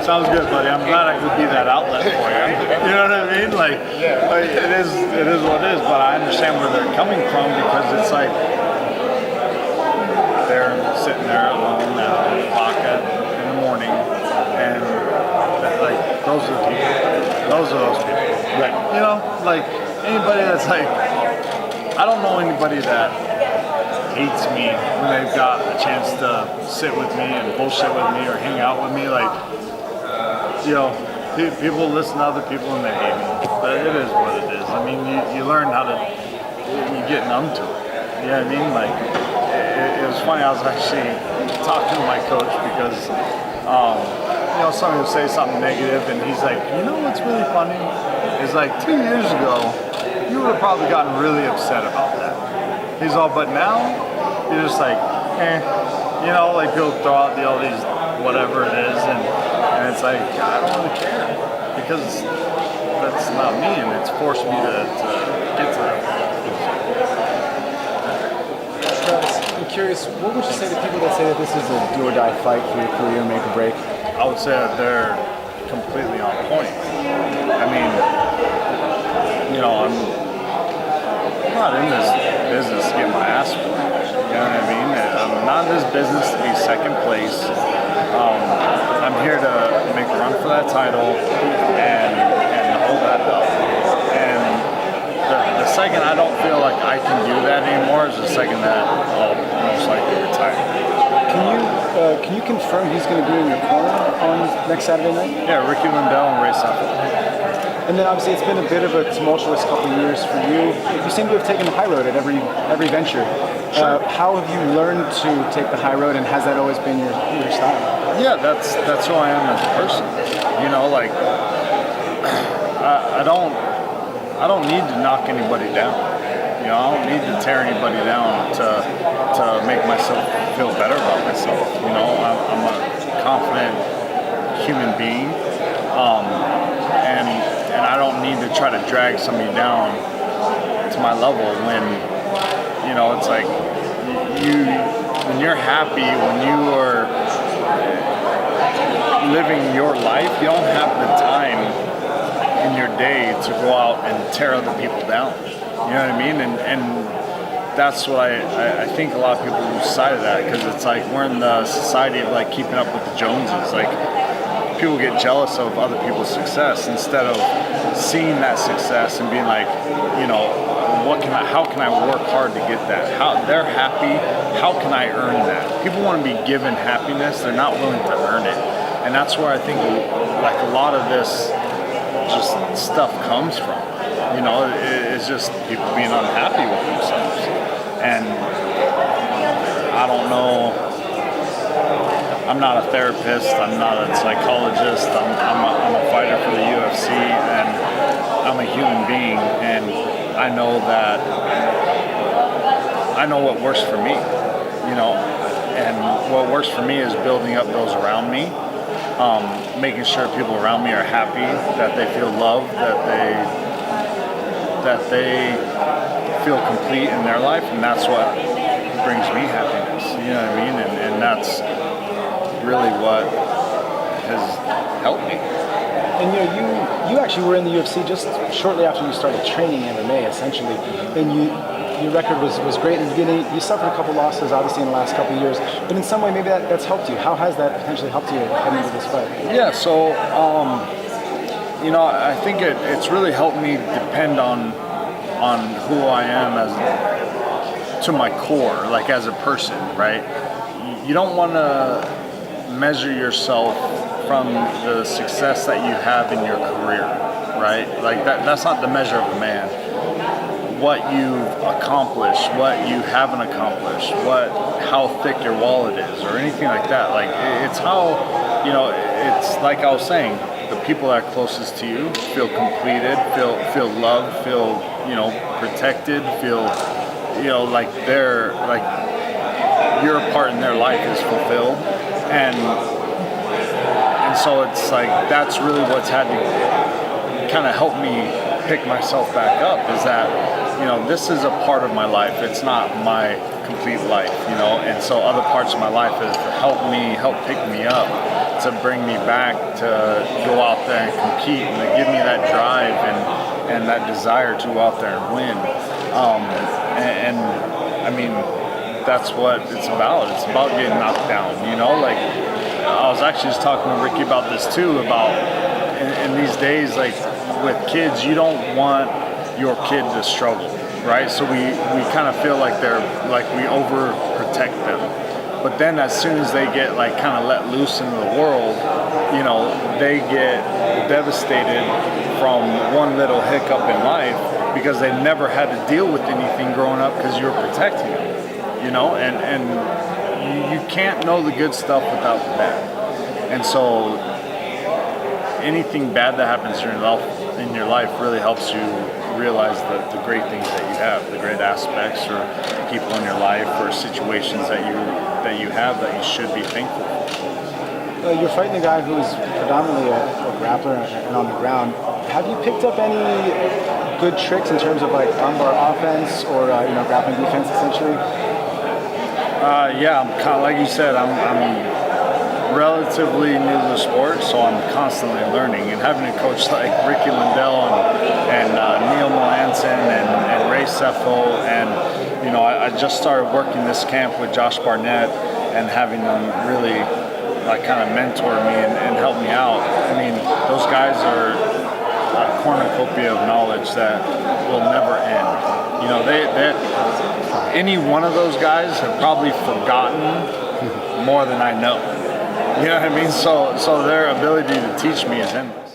Sounds good, buddy. I'm glad I could be that outlet for you. You know what I mean? Like it is what it is. But I understand where they're coming from because it's like they're sitting there alone at the clock in the morning, and like those are the people. Those are those people. Right. You know, like anybody that's like, I don't know anybody that hates me when they've got a chance to sit with me and bullshit with me or hang out with me. Like, you know, people listen to other people and they hate me, but it is what it is. I mean, you learn how to, you get numb to it. You know what I mean? Like, it was funny. I was actually talking to my coach because, you know, somebody would say something negative, and he's like, you know what's really funny? Is like 2 years ago, you would have probably gotten really upset about that. He's all, but now, you're just like, you know, like people throw out all these whatever it is, and it's like, I don't really care, because that's not me, and it's forced me to get to that. Travis, I'm curious, what would you say to people that say that this is a do or die fight for your career, make or break? I would say that they're completely on point. I mean, you know, I'm not in this business to get my ass whooped. You know what I mean? I'm not in this business to be second place. I'm here to make a run for that title and hold that belt. And the second I don't feel like I can do that anymore is the second that I'll most likely retire. Can you confirm he's going to be in your corner on next Saturday night? Yeah, Ricky Lindell and Ray Seffer. And then obviously it's been a bit of a tumultuous couple of years for you. You seem to have taken the high road at every venture. Sure. How have you learned to take the high road, and has that always been your style? Yeah, that's who I am as a person. You know, like I don't need to knock anybody down. You know, I don't need to tear anybody down to make myself feel better about myself. You know, I'm a confident human being, and I don't need to try to drag somebody down to my level when, you know, it's like when you're happy, when you are living your life, you don't have the time in your day to go out and tear other people down. You know what I mean? And that's what I think a lot of people lose sight of that, because it's like we're in the society of like keeping up with the Joneses. Like, people get jealous of other people's success instead of seeing that success and being like, you know, how can I work hard to get that? How they're happy, how can I earn that? People want to be given happiness, they're not willing to earn it. And that's where I think like a lot of this just stuff comes from. You know, it's just people being unhappy with themselves. And I don't know, I'm not a therapist, I'm not a psychologist, I'm a fighter for the UFC, and I'm a human being, and I know what works for me, you know, and what works for me is building up those around me, making sure people around me are happy, that they feel loved, that they feel complete in their life, and that's what brings me happiness, you know what I mean, and that's really what has helped me. And you actually were in the UFC just shortly after you started training MMA, essentially. And your record was great in the beginning. You suffered a couple losses, obviously, in the last couple of years. But in some way, maybe that's helped you. How has that potentially helped you heading into this fight? Yeah, so, you know, I think it's really helped me depend on who I am to my core, like as a person, right? You don't want to measure yourself from the success that you have in your career, right? Like that's not the measure of a man. What you've accomplished, what you haven't accomplished, how thick your wallet is, or anything like that. Like it's how, you know, it's like I was saying, the people that are closest to you feel completed, feel loved, feel, you know, protected, feel, you know, like they're like your part in their life is fulfilled, and so it's like that's really what's had to kind of help me pick myself back up, is that, you know, this is a part of my life, it's not my complete life, you know, and so other parts of my life have helped pick me up to bring me back to go out there and compete and to give me that drive and that desire to go out there and win. And I mean, that's what it's about. It's about getting knocked down, you know? Like, I was actually just talking to Ricky about this too, about in these days, like with kids, you don't want your kid to struggle, right? So we kind of feel like we overprotect them. But then as soon as they get like kind of let loose into the world, you know, they get devastated from one little hiccup in life because they never had to deal with anything growing up because you were protecting them, you know, and you can't know the good stuff without the bad. And so anything bad that happens in your life really helps you realize the great things that you have, the great aspects or people in your life or situations that you have that you should be thankful for. You're fighting a guy who is predominantly a grappler and on the ground. Have you picked up any good tricks in terms of like armbar offense or grappling defense essentially? Yeah, I'm kind of, like you said, I'm relatively new to the sport, so I'm constantly learning. And having a coach like Ricky Lindell and Neil Melanson and Ray Seffo, and you know, I just started working this camp with Josh Barnett and having them really like kind of mentor me and help me out. I mean, those guys are a cornucopia of knowledge that will never end. You know, they any one of those guys have probably forgotten more than I know. You know what I mean? So their ability to teach me is endless.